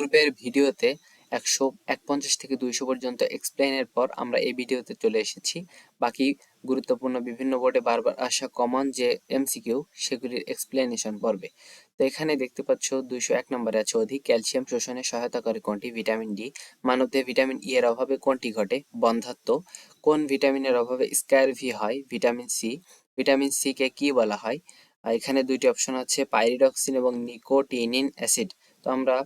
পূর্বের ভিডিওতে 150 থেকে 200 পর্যন্ত এক্সপ্লেনের পর আমরা এই ভিডিওতে চলে এসেছি বাকি গুরুত্বপূর্ণ বিভিন্ন বোর্ডে বারবার আসা কমন যে এমসিকিউ সেগুলির এক্সপ্লেনেশন পর্বে। তো এখানে দেখতে পাচ্ছ 201 নম্বরে আছে অধিক ক্যালসিয়াম শোষণে সহায়তা করে কোনটি? Vitamin D. মানবদেহে ভিটামিন ই এর অভাবে কোনটি ঘটে? বন্ধ্যাত্ব। কোন ভিটামিনের অভাবে স্ক্যারভি হয়? Vitamin C. ভিটামিন সি কে কি বলা হয়? এখানে দুইটি অপশন আছে, পাইরিডক্সিন এবং নিকোটিনিন অ্যাসিড। তো আমরা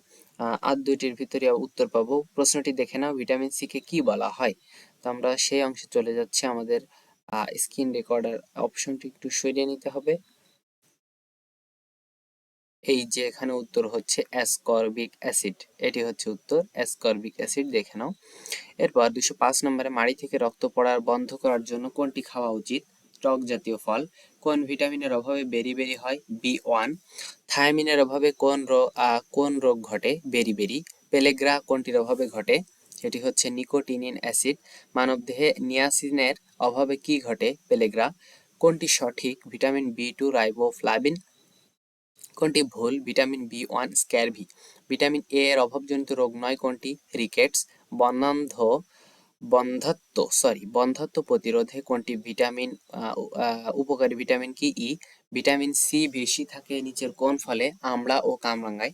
আর দুইটির ভিতরে উত্তর পাবো। প্রশ্নটি দেখে নাও, ভিটামিন সি কে কি বলা হয়? তো আমরা সেই অংশে চলে যাচ্ছি। আমাদের স্ক্রিন রেকর্ডার অপশনটি একটু সরিয়ে নিতে হবে। এই যে এখানে উত্তর হচ্ছে অ্যাসকর্বিক অ্যাসিড, এটি হচ্ছে উত্তর অ্যাসকর্বিক অ্যাসিড, দেখে নাও। এরপর 205 নম্বরে মাড়ি থেকে রক্ত পড়া বন্ধ করার জন্য কোনটি খাওয়া উচিত? টক জাতীয় ফল। কোন ভিটামিনের অভাবে বেরি হয়? বি1। থায়ামিনের অভাবে কোন রোগ ঘটে? বেরি। পেলেগ্রা কোনটির অভাবে ঘটে? সেটি হচ্ছে নিকোটিনিন অ্যাসিড। মানবদেহে নিয়াসিনের অভাবে কি ঘটে? পেলেগ্রা। কোনটি সঠিক? ভিটামিন বি2 রাইবোফ্লাভিন। কোনটি ভুল? ভিটামিন বি1 স্ক্যারভি। ভিটামিন এ এর অভাবজনিত রোগ নয় কোনটি? রিকেটস। বন্ধ্যাত্ব প্রতিরোধে কোনটি ভিটামিন উপকারী? ভিটামিন কি? ই। ভিটামিন সি বেশি থাকে নিচের কোন ফলে? আমড়া ও কামরাঙ্গায়।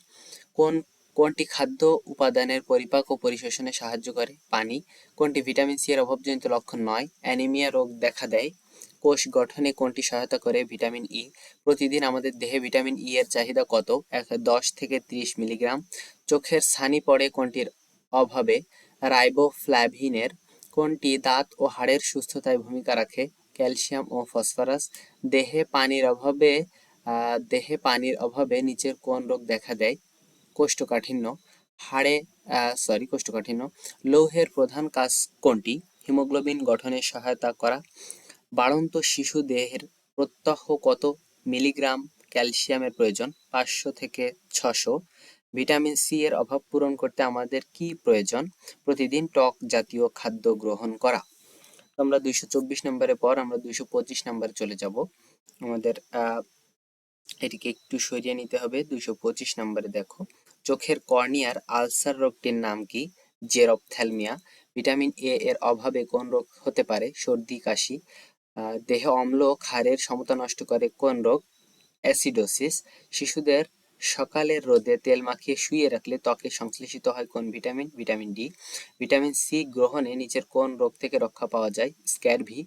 কোনটি খাদ্য উপাদানের পরিপাক ও পরিশোষণে সাহায্য করে? পানি। কোনটি ভিটামিন সি এর অভাবজনিত লক্ষণ নয়? অ্যানিমিয়া রোগ দেখা দেয়। কোষ গঠনে কোনটি সহায়তা করে? Vitamin E. প্রতিদিন আমাদের দেহে ভিটামিন ই এর চাহিদা কত? 10 থেকে 30 মিলিগ্রাম। চোখের ছানি পড়ে কোনটির অভাবে? রাইবোফ্ল্যাভিনের। কোনটি দাঁত ও হাড়ের সুস্থতায় ভূমিকা রাখে? ক্যালসিয়াম ও ফসফরাস। দেহে পানির অভাবে নিচের কোন রোগ দেখা দেয়? কোষ্ঠকাঠিন্য। কোষ্ঠকাঠিন্য। লৌহের প্রধান কাজ কোনটি? হিমোগ্লোবিন গঠনে সহায়তা করা। বাড়ন্ত শিশু দেহের প্রত্যহ কত মিলিগ্রাম ক্যালসিয়ামের প্রয়োজন? 500 থেকে 600। ভিটামিন সি এর অভাব পূরণ করতে আমাদের কি প্রয়োজন? প্রতিদিন টক জাতীয় খাদ্য গ্রহণ করা। আমরা 224 নম্বরের পর আমরা 225 নম্বরে চলে যাব। আমাদের এটিকে একটু সরিয়ে নিতে হবে। 225 নম্বরে দেখো, চোখের কর্নিয়ার আলসার রোগটির নাম কি? জেরপ্থ্যালমিয়া। ভিটামিন এ এর অভাবে কোন রোগ হতে পারে? সর্দি কাশি। দেহে অম্ল ক্ষারের সমতা নষ্ট করে কোন রোগ? অ্যাসিডোসিস। শিশুদের সকালের রোদে তেল মাখিয়ে শুইয়ে রাখলে ত্বকে সংশ্লেষিত হয় কোন vitamin? Vitamin D. Vitamin C গ্রহণে নিচের কোন রোগ থেকে রক্ষা পাওয়া যায়? স্ক্যারভি।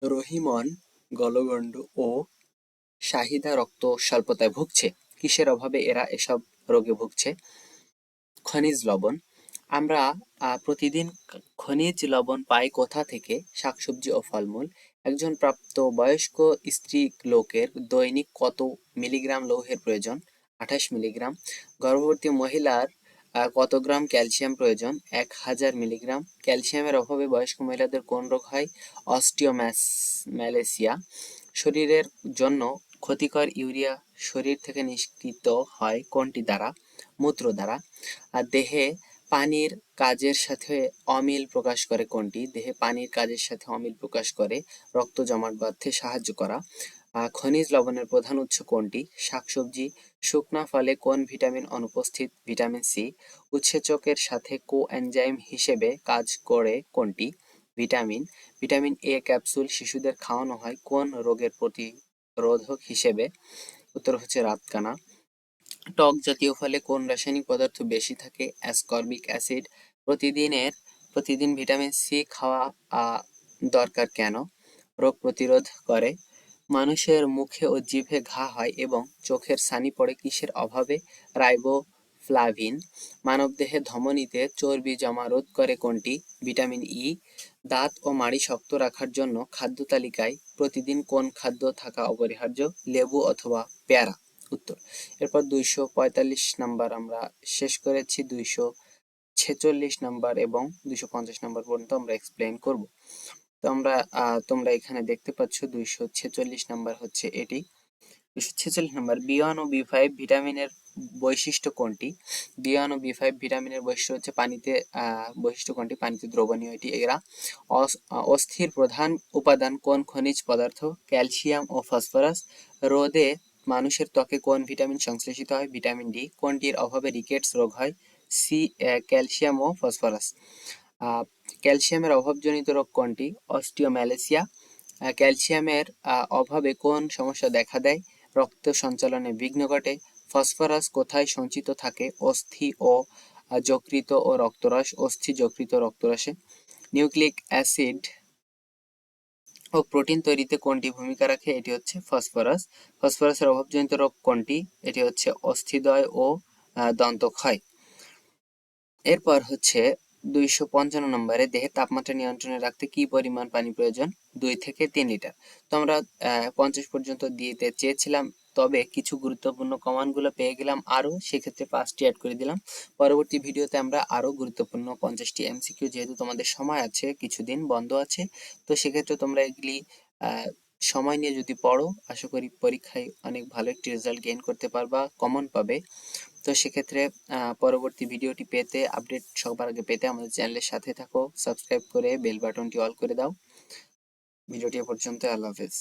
রহিমন গলগণ্ড ও শাহিদা রক্ত স্বল্পতায় ভুগছে। কিসের অভাবে এরা এসব রোগে ভুগছে? খনিজ লবণ। আমরা প্রতিদিন খনিজ লবণ পাই কোথা থেকে? শাকসবজি ও ফলমূল। একজন প্রাপ্ত বয়স্ক স্ত্রী লোকের দৈনিক কত মিলিগ্রাম লৌহের প্রয়োজন? 28 মিলিগ্রাম। গর্ভবতী মহিলার কত গ্রাম ক্যালসিয়াম প্রয়োজন? 1000 মিলিগ্রাম। ক্যালসিয়ামের অভাবে বয়স্ক মহিলাদের কোন রোগ হয়? অস্টিওম্যালেসিয়া। শরীরের জন্য ক্ষতিকর ইউরিয়া শরীর থেকে নিষ্কৃত হয় কোনটি দ্বারা? মূত্র দ্বারা। আর দেহে পানির কাজের সাথে অমিল প্রকাশ করে কোনটি? দেহে পানির কাজের সাথে অমিল প্রকাশ করে রক্ত জমাট বাঁধতে সাহায্য করা। খনিজ লবণের প্রধান উৎস কোনটি? শাকসবজি। শুকনা ফলে কোন ভিটামিন অনুপস্থিত? Vitamin C. উৎসেচকের সাথে কোএনজাইম হিসেবে কাজ করে কোনটি? ভিটামিন। ভিটামিন এ ক্যাপসুল শিশুদের খাওয়ানো হয় কোন রোগের প্রতিরোধক হিসেবে? উত্তর হচ্ছে রাতকানা। টক জাতীয় ফলে কোন রাসায়নিক পদার্থ বেশি থাকে? Ascorbic acid. প্রতিদিন ভিটামিন সি খাওয়া দরকার কেন? রোগ প্রতিরোধ করে। মানুষের মুখে ও জিভে ঘা হয় এবং চোখের ছানি পড়ে কিসের অভাবে? রাইবোফ্লাভিন। মানবদেহে ধমনীতে চর্বি জমা রোধ করে কোনটি? Vitamin E. দাঁত ও মাড়ি শক্ত রাখার জন্য খাদ্য তালিকায় প্রতিদিন কোন খাদ্য থাকা অপরিহার্য? লেবু অথবা পেয়ারা। উত্তর। এরপর 245 নাম্বার আমরা শেষ করেছি। 246 নাম্বার এবং 250 নাম্বার পর্যন্ত আমরা এক্সপ্লেইন করব। তো তোমরা এখানে দেখতে পাচ্ছ 246 নাম্বার হচ্ছে এটি। 246 নাম্বার, বি1 ও বি5 ভিটামিনের বৈশিষ্ট্য কোনটি? বি1 ও বি5 ভিটামিনের বৈশিষ্ট্য হচ্ছে বৈশিষ্ট্য কোনটি? পানিতে দ্রবণীয় এটি। এরা অস্থির প্রধান উপাদান কোন খনিজ পদার্থ? ক্যালসিয়াম ও ফসফরাস। রোদে মানুষের ত্বকে কোন ভিটামিন সংশ্লেষিত হয়? Vitamin D. কোনটির অভাবে রিকেটস রোগ হয়? সি, ক্যালসিয়াম ও ফসফরাস। ক্যালসিয়ামের অভাবজনিত রোগ কোনটি? অস্টিওম্যালেসিয়া। ক্যালসিয়ামের অভাবে কোন সমস্যা দেখা দেয়? রক্ত সঞ্চালনে বিঘ্ন ঘটে। ফসফরাস কোথায় সঞ্চিত থাকে? অস্থি ও যকৃত ও রক্তরস। অস্থি, যকৃত, রক্তরসে। নিউক্লিক অ্যাসিড ও প্রোটিন তৈরিতে কোনটি ভূমিকা রাখে? এটি হচ্ছে ফসফরাস। ফসফরাসের অভাবজনিত রোগ কোনটি? এটি হচ্ছে অস্থিদ্বয় ও দন্তক্ষয়। এরপর হচ্ছে 255 নম্বরে, দেহের তাপমাত্রা নিয়ন্ত্রণে রাখতে কি পরিমাণ পানি প্রয়োজন? 2 থেকে 3 লিটার। তো আমরা 50 পর্যন্ত দিতে চেয়েছিলাম, তবে কিছু গুরুত্বপূর্ণ কমান্ডগুলো পেয়ে গেলাম আরও, সেক্ষেত্রে 5টি অ্যাড করে দিলাম। পরবর্তী ভিডিওতে আমরা আরও গুরুত্বপূর্ণ 50টি এমসিকিউ, যেহেতু তোমাদের সময় আছে, কিছুদিন বন্ধ আছে, তো সেক্ষেত্রে তোমরা এগুলি সময় নিয়ে যদি পড়ো, আশা করি পরীক্ষায় অনেক ভালো একটি রেজাল্ট গেইন করতে পারবা, কমন পাবে। তো সেক্ষেত্রে পরবর্তী ভিডিওটি পেতে, আপডেট সবার আগে পেতে আমাদের চ্যানেলের সাথে থাকো, সাবস্ক্রাইব করে বেল বাটনটি অল করে দাও। ভিডিওটি এ পর্যন্ত, আল্লাহ হাফেজ।